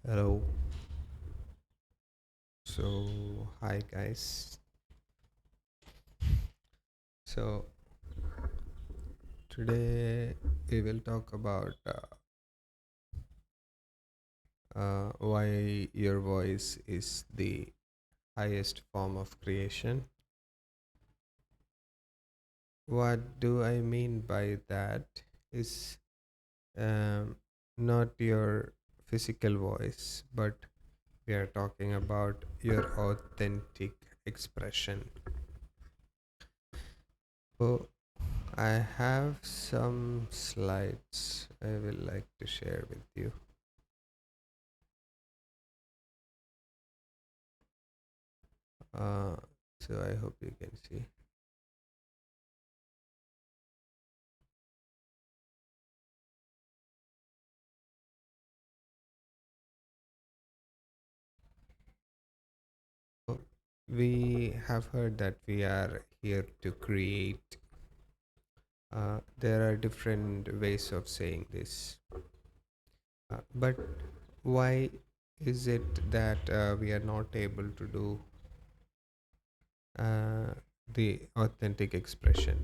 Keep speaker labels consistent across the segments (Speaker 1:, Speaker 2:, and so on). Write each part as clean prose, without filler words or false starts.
Speaker 1: Hello. Hi guys. So, today we will talk about why your voice is the highest form of creation. What do I mean by that is um, not your physical voice, but we are talking about your authentic expression. So, I have some slides I will like to share with you. Uh, so I hope you can see. So we have heard that we are here to create. There are different ways of saying this. But why is it that we are not able to do uh, the authentic expression?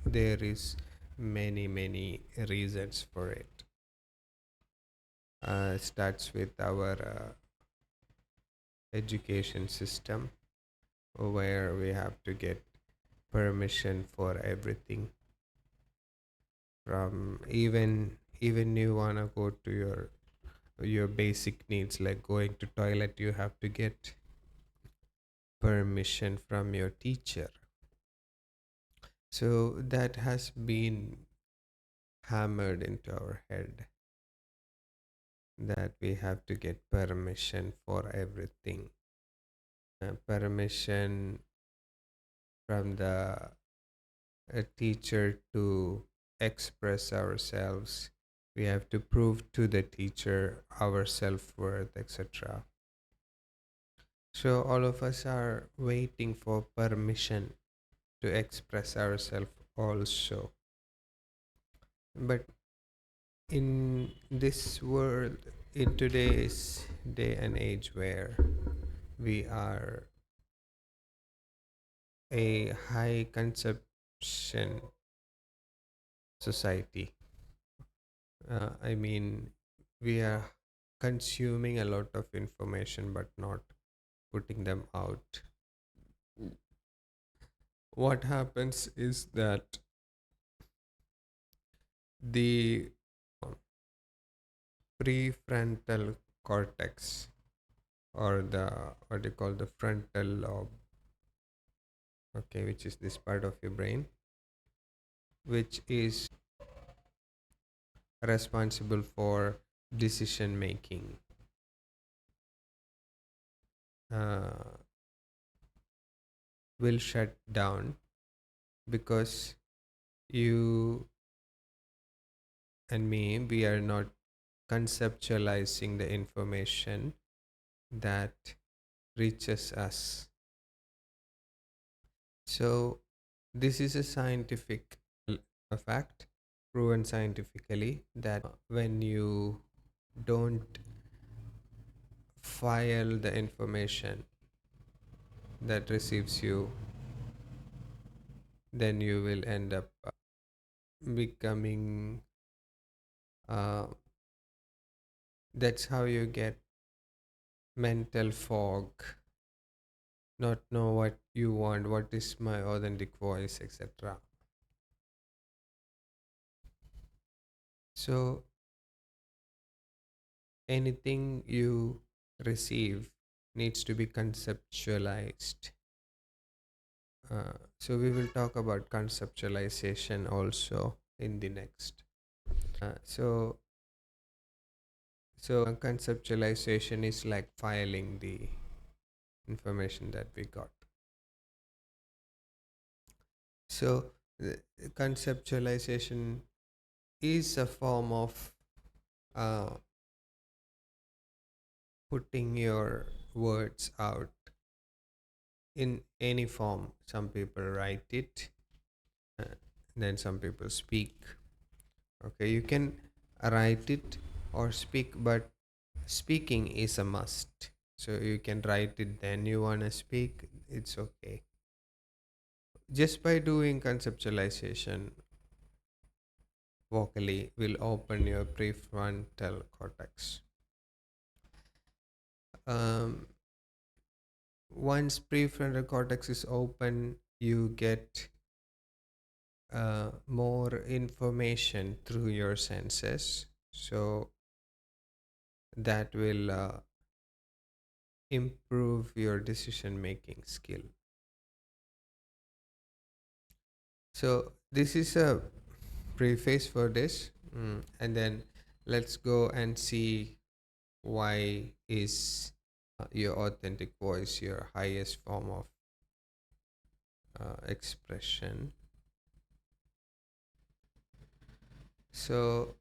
Speaker 1: There is many reasons for it. Starts with our education system where we have to get permission for everything from even you want to go to your basic needs like going to toilet, you have to get permission from your teacher. So that has been hammered into our head that we have to get permission for everything. Permission from the teacher to express ourselves. We have to prove to the teacher our self worth, etc. So, all of us are waiting for permission to express ourselves also. But in this world, in today's day and age where we are a high consumption society, I mean, we are consuming a lot of information but not putting them out. What happens is that the prefrontal cortex, or the what you call the frontal lobe, okay, which is this part of your brain which is responsible for decision making, uh, will shut down because you and me, we are not conceptualizing the information that reaches us. So, this is a scientific a fact, proven scientifically, that when you don't file the information that receives you, then you will end up becoming. Uh, that's how you get mental fog, not know what you want, what is my authentic voice, etc. So anything you receive needs to be conceptualized. So we will talk about conceptualization also in the next. So conceptualization is like filing the information that we got. So conceptualization is a form of uh, putting your words out in any form. Some people write it, uh, then some people speak. Okay, you can write it or speak, but speaking is a must. So you can write it, then you want to speak, it's okay. Just by doing conceptualization vocally will open your prefrontal cortex. Um, Once prefrontal cortex is open, you get more information through your senses. So that will improve your decision making skill. So this is a preface for this. And then let's go and see why is your authentic voice your highest form of expression. So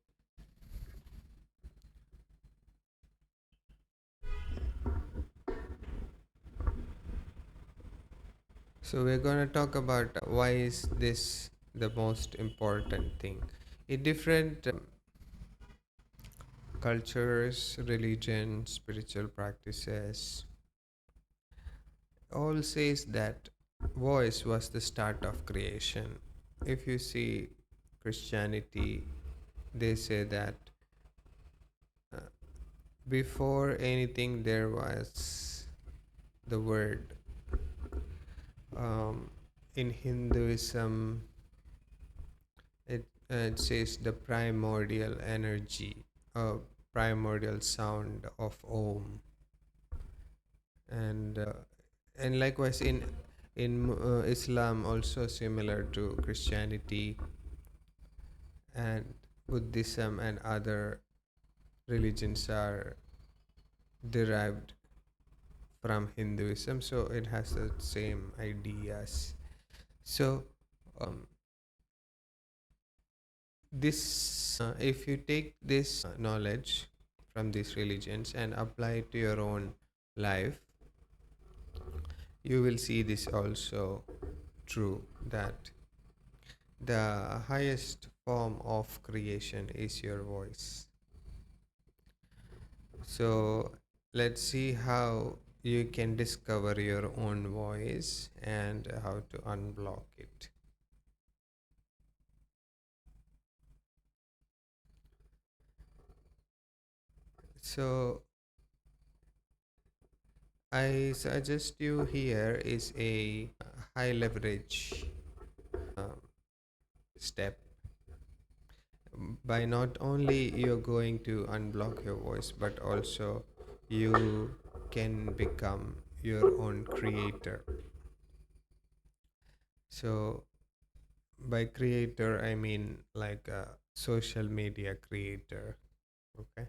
Speaker 1: so we're going to talk about why is this the most important thing in different cultures, religion, spiritual practices. All says that voice was the start of creation. If you see Christianity, they say that uh, before anything there was the word. um, in Hinduism, it says the primordial energy, primordial sound of Om. And uh, and likewise in Islam, also similar to Christianity and Buddhism and other religions, are derived from Hinduism, so it has the same ideas. So um, this if you take this knowledge from these religions and apply it to your own life, you will see this also true, that the highest form of creation is your voice. So let's see how you can discover your own voice and how to unblock it. So I suggest you here is a high leverage um, step. By not only you're going to unblock your voice, but also you can become your own creator. So by creator I mean like a social media creator. Okay.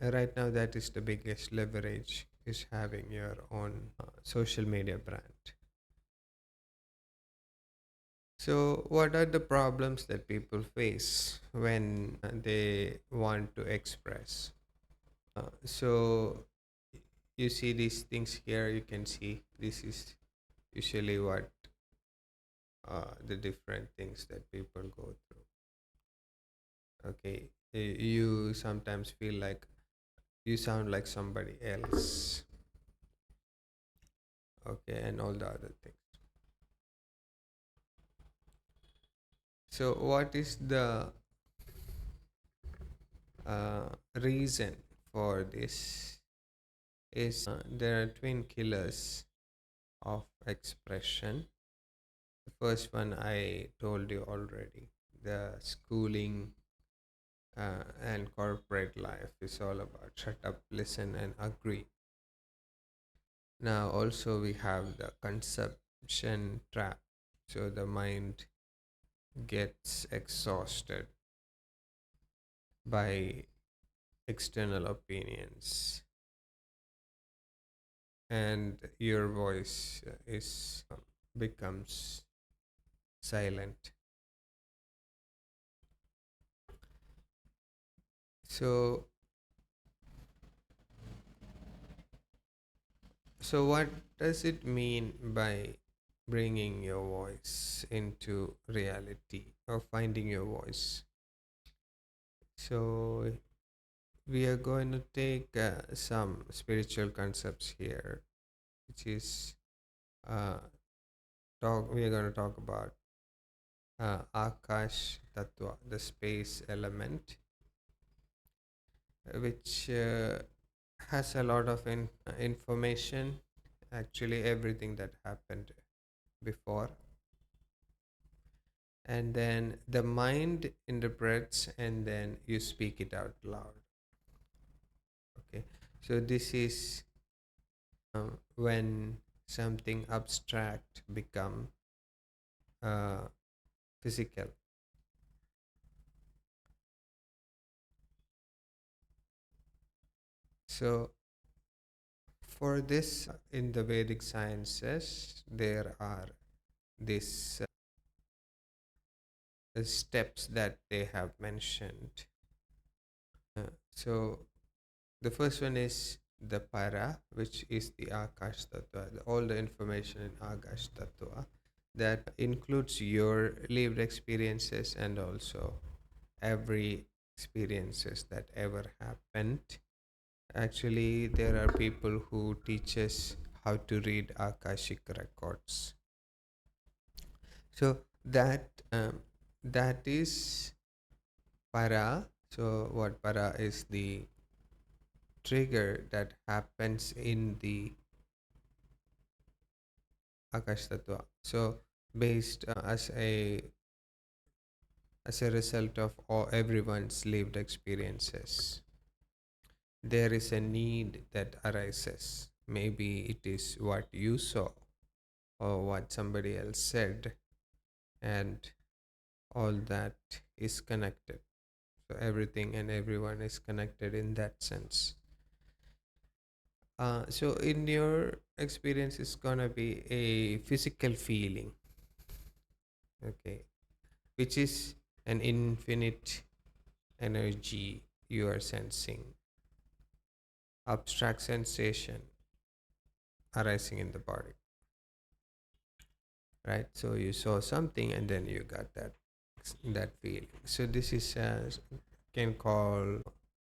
Speaker 1: Right now that is the biggest leverage, is having your own social media brand. So, what are the problems that people face when they want to express? So, you see these things here, you can see this is usually what the different things that people go through. Okay, you sometimes feel like you sound like somebody else, okay, and all the other things. So, what is the reason for this? Is there are twin killers of expression. The first one I told you already. The schooling and corporate life is all about shut up, listen, and agree. Now, also, we have the consumption trap. So the mind gets exhausted by external opinions, and your voice is becomes silent. So, so what does it mean by bringing your voice into reality or finding your voice? So, we are going to take some spiritual concepts here, which is uh, talk. We are going to talk about Akash Tattva, the space element, which has a lot of information. Actually, everything that happened before, and then the mind interprets, and then you speak it out loud. Okay, so this is when something abstract become uh, physical. So for this, in the Vedic sciences, there are these steps that they have mentioned. So the first one is the para, which is the Akash Tattva, all the information in Akash Tattva that includes your lived experiences and also every experiences that ever happened. Actually, there are people who teach us how to read Akashic records. So that is para. So what para is the trigger that happens in the Akash Tattva. So based as a result of all everyone's lived experiences, there is a need that arises. Maybe it is what you saw or what somebody else said, and all that is connected. So everything and everyone is connected in that sense. So in your experience, it's gonna be a physical feeling, okay, which is an infinite energy you are sensing, abstract sensation arising in the body, right? So you saw something and then you got that feeling. So this is can call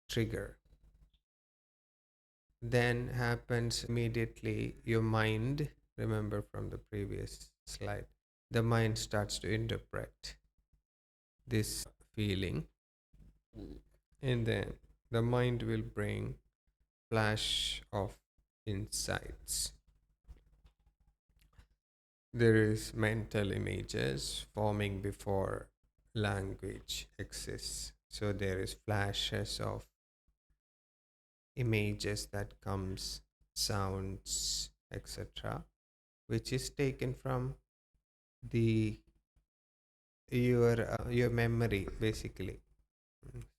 Speaker 1: trigger. Then happens immediately your mind, remember from the previous slide, the mind starts to interpret this feeling, and then the mind will bring flash of insights. There is mental images forming before language exists. So there is flashes of images that comes, sounds, etc., which is taken from the your memory basically.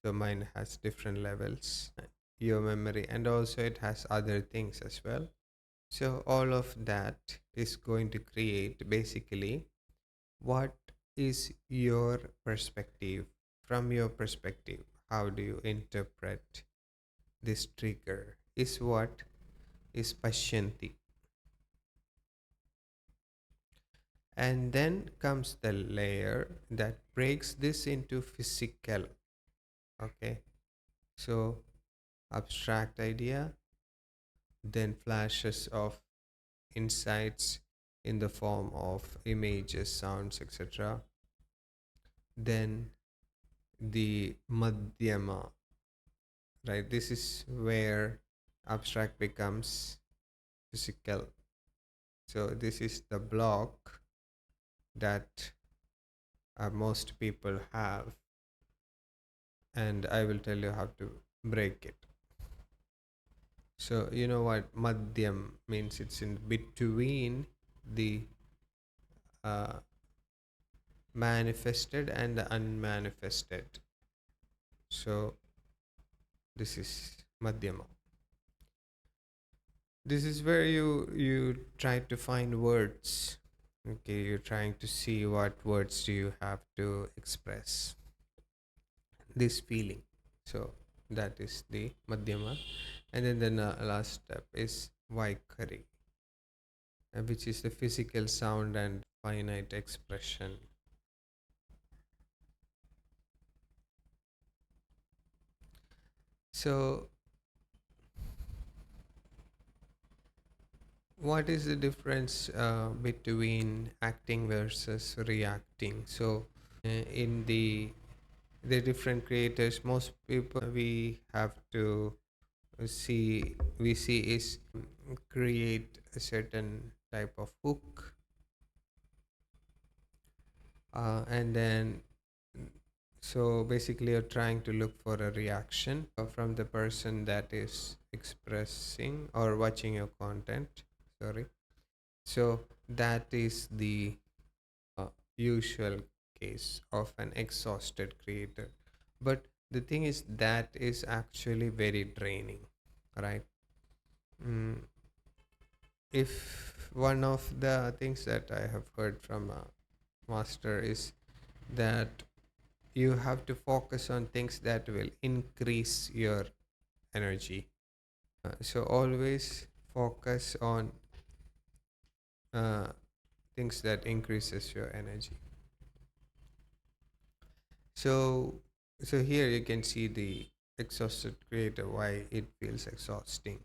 Speaker 1: So mine has different levels, your memory, and also it has other things as well. So all of that is going to create basically what is your perspective. From your perspective, how do you interpret this trigger is what is Pashyanti. And then comes the layer that breaks this into physical. Okay, so abstract idea, then flashes of insights in the form of images, sounds, etc. Then the madhyama, right? This is where abstract becomes physical. So this is the block that most people have, and I will tell you how to break it. So you know what madhyam means? It's in between the uh, manifested and the unmanifested. So this is madhyama. This is where you try to find words. Okay, you're trying to see what words do you have to express this feeling. So that is the madhyama, and then the last step is vaikhari, which is the physical sound and finite expression. So, what is the difference between acting versus reacting? So, in the different creators, most people we have to see is create a certain type of hook, and then so basically you're trying to look for a reaction from the person that is expressing or watching your content. Sorry. So that is the uh, usual case of an exhausted creator. But the thing is, that is actually very draining, right? Mm, if one of the things that I have heard from a master is that you have to focus on things that will increase your energy. So always focus on uh, things that increases your energy. So so here you can see the exhausted creator, why it feels exhausting.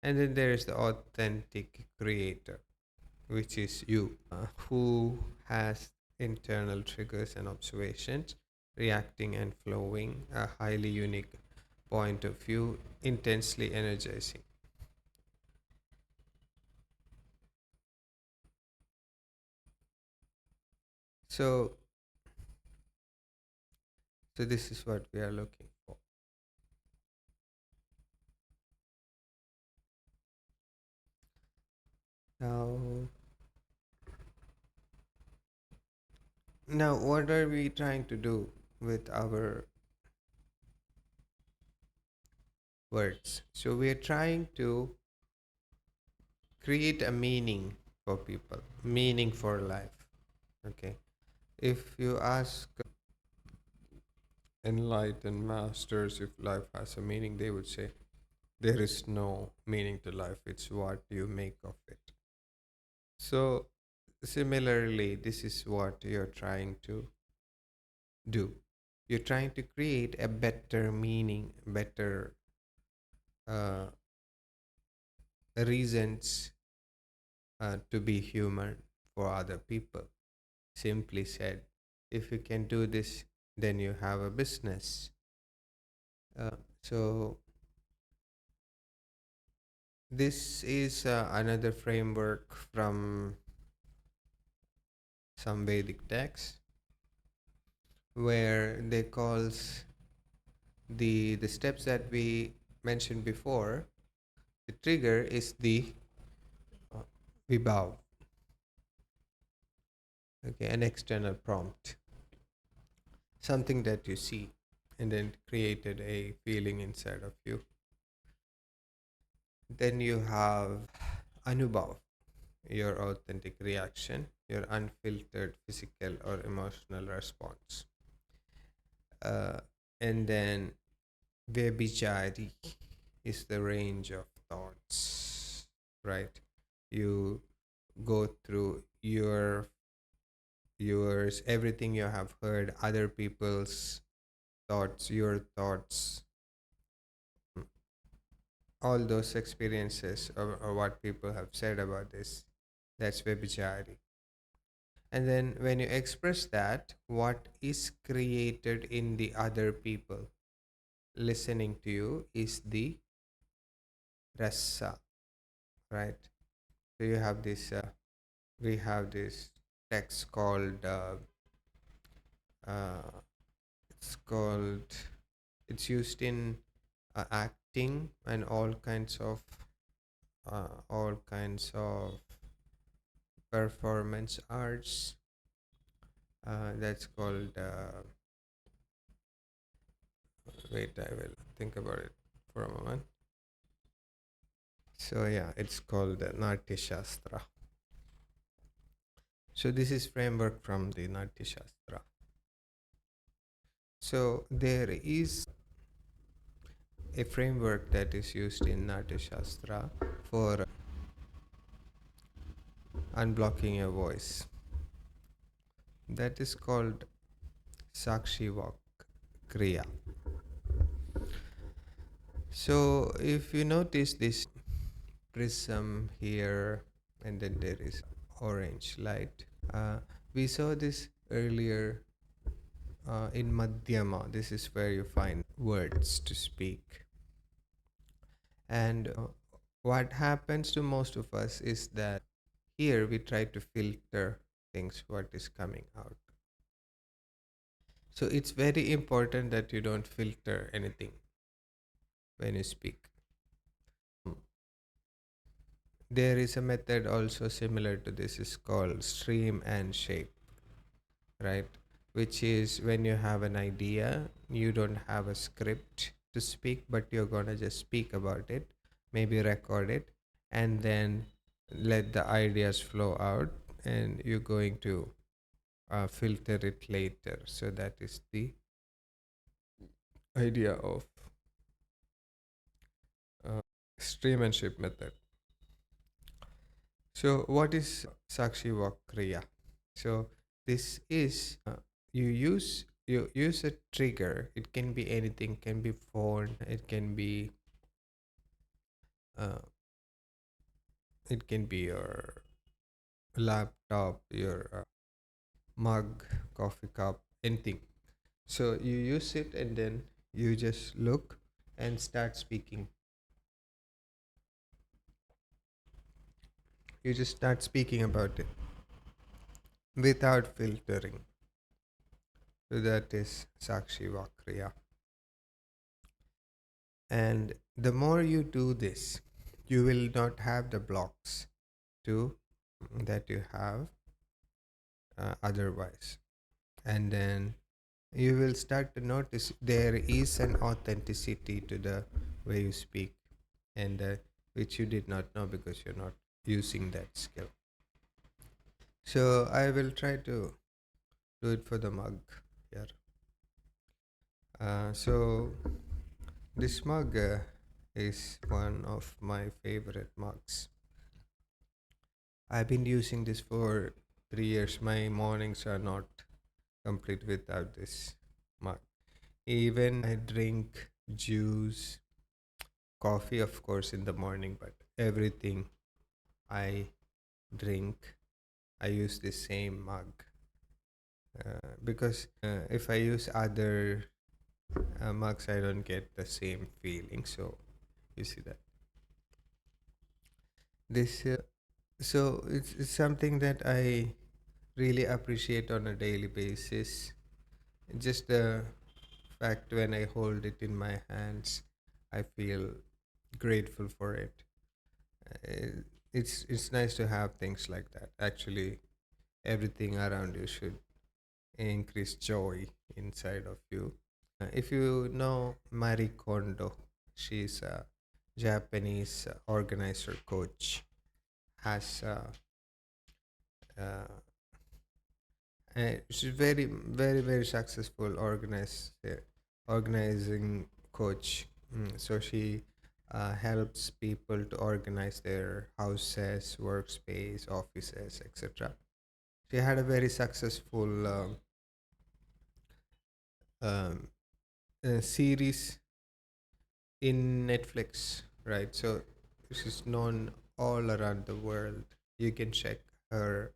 Speaker 1: And then there is the authentic creator, which is you, who has internal triggers and observations, reacting and flowing, a highly unique point of view, intensely energizing. So, so this is what we are looking for. Now, now, what are we trying to do with our words? So we are trying to create a meaning for people, meaning for life. Okay. If you ask enlightened masters if life has a meaning, they would say there is no meaning to life. It's what you make of it. So similarly, this is what you're trying to do. You're trying to create a better meaning, better uh, reasons to be human for other people. Simply said, if you can do this, then you have a business. So this is another framework from some Vedic texts where they calls the steps that we mentioned before. The trigger is the uh, vibhav, okay, an external prompt, something that you see, and then created a feeling inside of you. Then you have anubhav, your authentic reaction, your unfiltered physical or emotional response. Uh, and then Vebijari is the range of thoughts, right? You go through yours, everything you have heard, other people's thoughts, your thoughts, mm, all those experiences or what people have said about this. That's Vebijari. And then when you express that, what is created in the other people listening to you is the rasa, right? So you have this, we have this text called, uh, it's called, it's used in acting and all kinds of performance arts. That's called, wait, I will think about it for a moment. So yeah, it's called Natya Shastra. So this is framework from the Natya Shastra. So there is a framework that is used in Natya Shastra for unblocking your voice. That is called Sakshi Vak Kriya. So if you notice this prism here, and then there is orange light. Uh, we saw this earlier in Madhyama. This is where you find words to speak. And what happens to most of us is that here we try to filter things, what is coming out. So it's very important that you don't filter anything when you speak. Mm. There is a method also similar to this, is called stream and shape, right? Which is when you have an idea, you don't have a script to speak, but you're gonna just speak about it, maybe record it, and then let the ideas flow out, and you're going to filter it later. So that is the idea of streammanship method. So what is Sakshi Vakriya? So this is you use a trigger. It can be anything. Can be phone. Uh, it can be your laptop, your mug, coffee cup, anything. So you use it and then you just look and start speaking. You just start speaking about it without filtering. So that is Sakshi Vakriya. And the more you do this, you will not have the blocks to that you have otherwise. And then you will start to notice there is an authenticity to the way you speak, and which you did not know because you're not using that skill. So I will try to do it for the mug here. So this mug is one of my favorite mugs. I've been using this for 3 years. My mornings are not complete without this mug. Even I drink juice, coffee, of course, in the morning, but everything I drink, I use the same mug. Because if I use other mugs, I don't get the same feeling. So you see that this. So it's something that I really appreciate on a daily basis. Just the fact when I hold it in my hands, I feel grateful for it. Uh, it's nice to have things like that. Actually, everything around you should increase joy inside of you. If you know Marie Kondo, she's a Japanese organizer coach. Has uh, she's very successful organizing coach. So she helps people to organize their houses, workspace, offices, etc. She had a very successful um, series in Netflix, right? So she's known all around the world. You can check her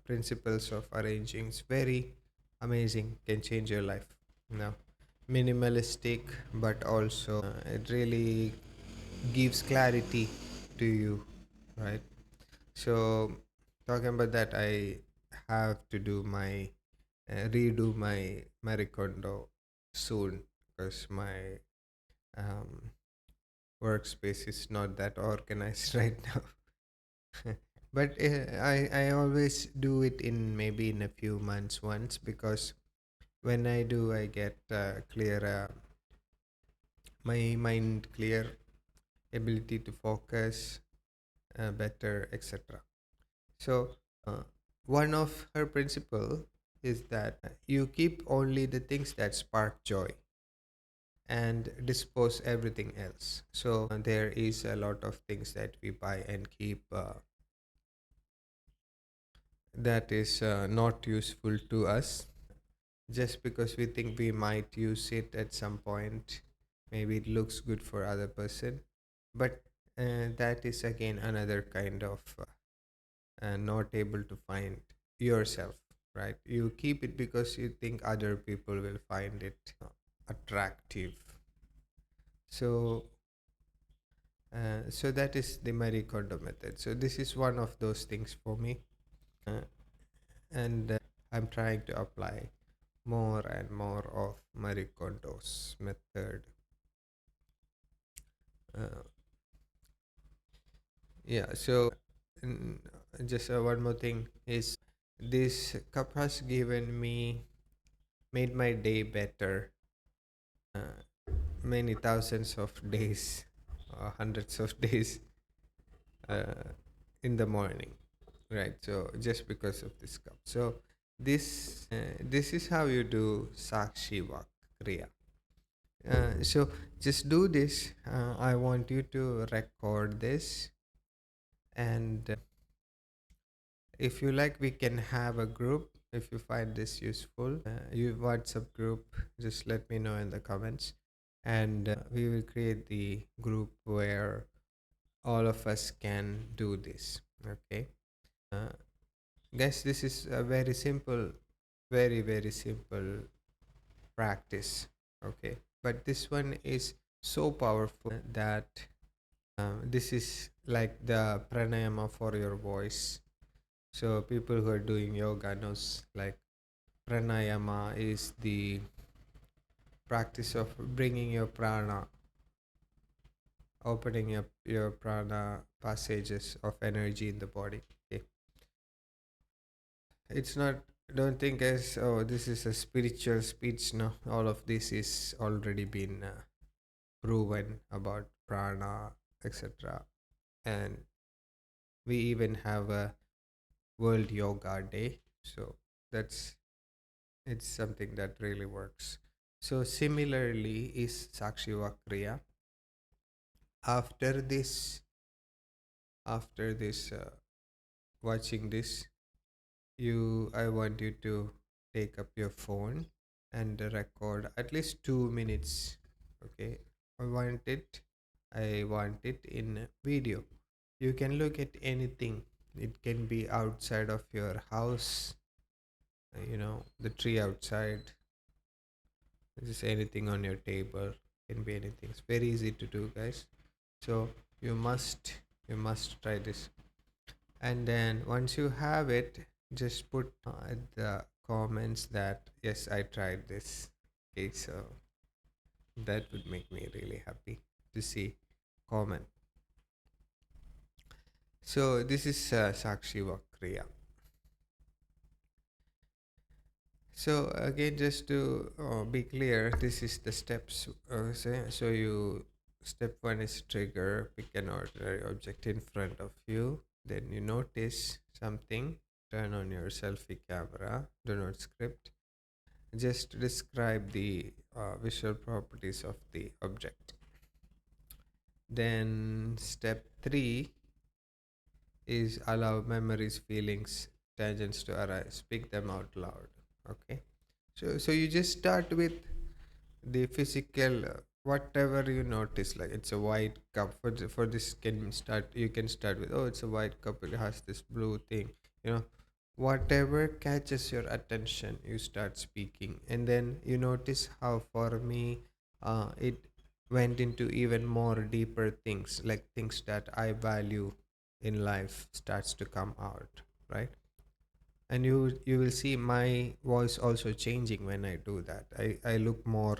Speaker 1: principles of arranging. It's very amazing. Can change your life. Now, minimalistic, but also it really gives clarity to you, right? So, talking about that, I have to do my redo my Marie Kondo soon because my um, workspace is not that organized right now. But I always do it in maybe in a few months once, because when I do, I get clear, my mind clear, ability to focus better, etc. So uh, one of her principle is that you keep only the things that spark joy and dispose everything else. So there is a lot of things that we buy and keep that is not useful to us, just because we think we might use it at some point. maybe it looks good for other person, but that is again another kind of not able to find yourself, right? You keep it because you think other people will find it attractive. So so that is the Marie Kondo method. So this is one of those things for me, and I'm trying to apply more and more of Marie Kondo's method. uh, yeah, so mm, just one more thing is this cup has given me, made my day better, uh, many thousands of days, hundreds of days, uh, in the morning, right? So just because of this cup. So this is how you do Sakshi Vak Kriya. So just do this. I want you to record this, and if you like, we can have a group. If you find this useful, you WhatsApp group, just let me know in the comments, and we will create the group where all of us can do this. Okay, uh, guys, this is a very simple, very simple practice. Okay, but this one is so powerful that this is like the pranayama for your voice. So people who are doing yoga knows, like, pranayama is the practice of bringing your prana, opening up your prana passages of energy in the body. Okay, it's not. Don't think as, oh, this is a spiritual speech. No, all of this is already been proven about prana, etc. And we even have a World Yoga Day. So that's, it's something that really works. So similarly is Sakshi Vakriya. After this, after this, watching this, I want you to take up your phone and record at least 2 minutes. Okay, I want it. I want it in video. You can look at anything. It can be outside of your house, the tree outside, just anything on your table, can be anything. It's very easy to do, guys. So you must try this. And then once you have it, just put at the comments that yes, I tried this. Okay, so that would make me really happy to see comment. So this is Sakshi Vakriya. So again, just to be clear, this is the steps. So you, step one is trigger, pick an ordinary object in front of you. Then you notice something. Turn on your selfie camera. Do not script. Just describe the visual properties of the object. Then step three is allow memories, feelings, tangents to arise. Speak them out loud. Okay. So you just start with the physical, whatever you notice, like it's a white cup. For this, can start, you can start with, oh, it's a white cup, it has this blue thing, whatever catches your attention, you start speaking. And then you notice how, for me, it went into even more deeper things, like things that I value in life starts to come out, right? And you will see my voice also changing when I do that. I look more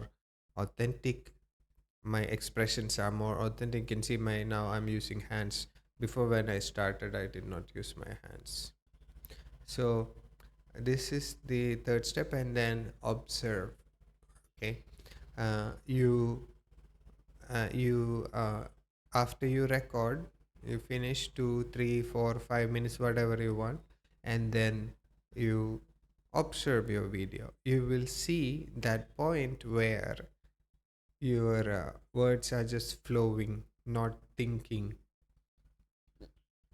Speaker 1: authentic. My expressions are more authentic. You can see my, now I'm using hands. Before, when I started, I did not use my hands. So this is the third step. And then observe. Okay, you you after you record, you finish 2 3 4 5 minutes, whatever you want, and then you observe your video. You will see that point where your words are just flowing, not thinking.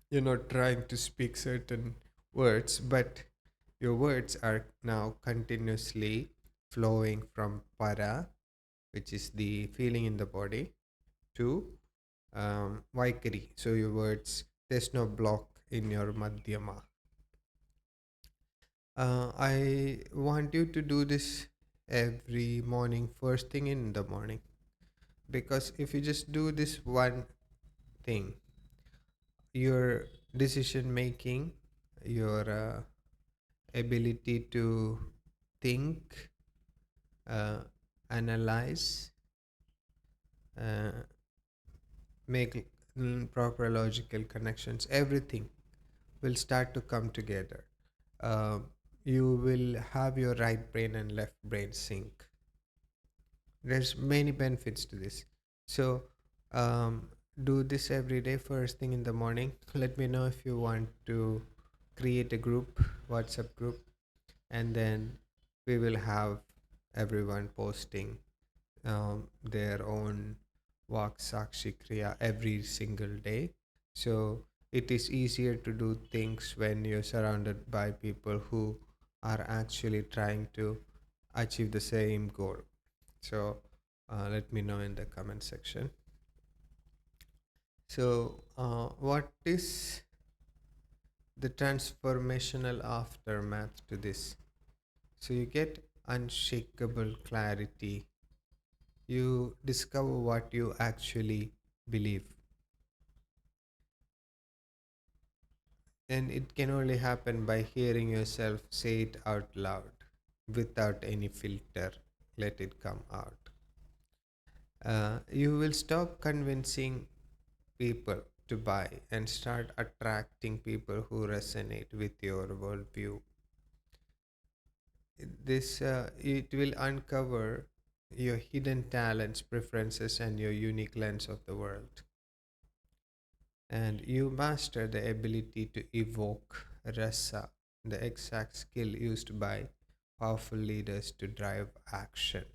Speaker 1: You're not trying to speak certain words, but your words are now continuously flowing from para, which is the feeling in the body. Two, Vaikari. So your words, there's no block in your Madhyama. I want you to do this every morning, first thing in the morning. Because if you just do this one thing, your decision making, your ability to think, uh, analyze, uh, make proper logical connections, everything will start to come together. Uh, you will have your right brain and left brain sync. There's many benefits to this. So um, do this every day, first thing in the morning. Let me know if you want to create a group, WhatsApp group, and then we will have everyone posting their own Vak Sakshi Kriya every single day. So it is easier to do things when you're surrounded by people who are actually trying to achieve the same goal. So let me know in the comment section. So, what is the transformational aftermath to this? So, you get unshakable clarity. You discover what you actually believe. And it can only happen by hearing yourself say it out loud without any filter. Let it come out. You will stop convincing people to buy and start attracting people who resonate with your worldview. This it will uncover your hidden talents, preferences, and your unique lens of the world. And you master the ability to evoke rasa, the exact skill used by powerful leaders to drive action.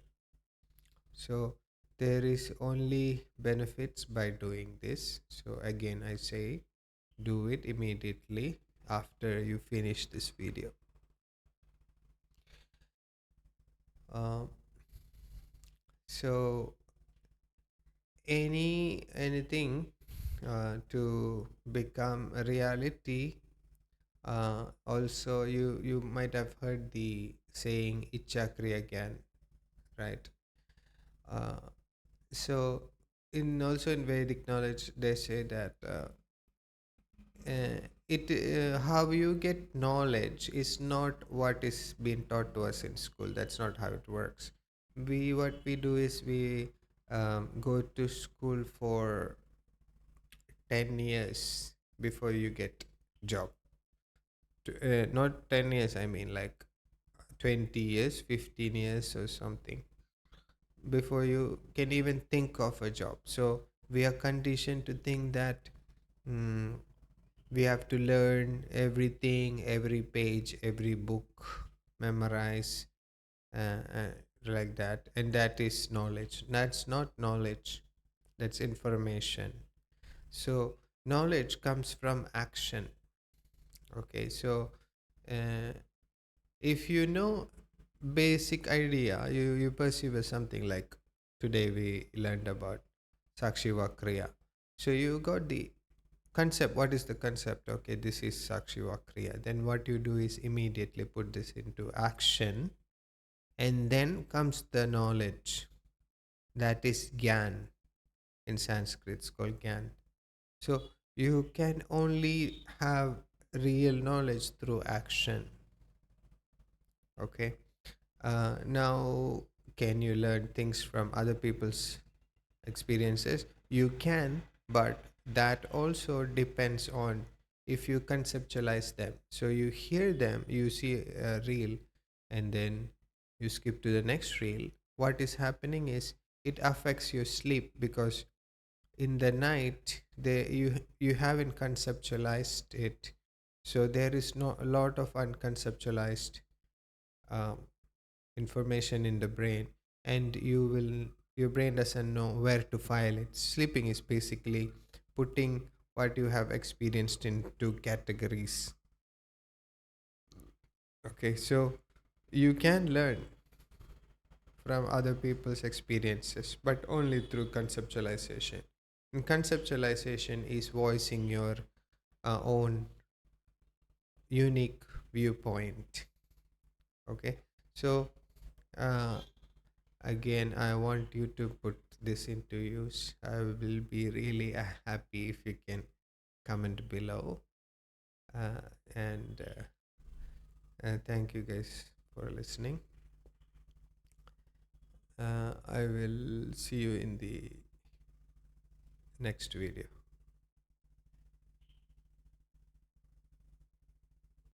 Speaker 1: So there is only benefits by doing this. So again, I say do it immediately after you finish this video. Uh, so anything to become a reality. Also, you might have heard the saying "Ichakri again," right? Uh, so in also in Vedic knowledge, they say that it how you get knowledge is not what is being taught to us in school. That's not how it works. We what we do is we go to school for 10 years before you get job. Not 10 years, I mean like 20 years, 15 years or something before you can even think of a job. So we are conditioned to think that mm, we have to learn everything, every page, every book, memorize, uh, like that, and that is knowledge. That's not knowledge, that's information. So knowledge comes from action. Okay, so uh, if you know basic idea, you perceive as something like today we learned about Sakshi Vakriya. So you got the concept. What is the concept? Okay, this is Sakshi Vakriya. Then what you do is immediately put this into action, and then comes the knowledge. That is Gyan. In Sanskrit, it's called Gyan. So you can only have real knowledge through action. Okay. Now, can you learn things from other people's experiences? You can, but that also depends on if you conceptualize them. So you hear them, you see a reel, and then you skip to the next reel. What is happening is it affects your sleep because in the night you haven't conceptualized it. So there is no a lot of unconceptualized um, information in the brain, and your brain doesn't know where to file it. Sleeping is basically putting what you have experienced into categories. Okay, so you can learn from other people's experiences, but only through conceptualization. And conceptualization is voicing your own unique viewpoint. Okay, so uh, again, I want you to put this into use. I will be really happy if you can comment below. Uh, and thank you guys for listening. I will see you in the next video.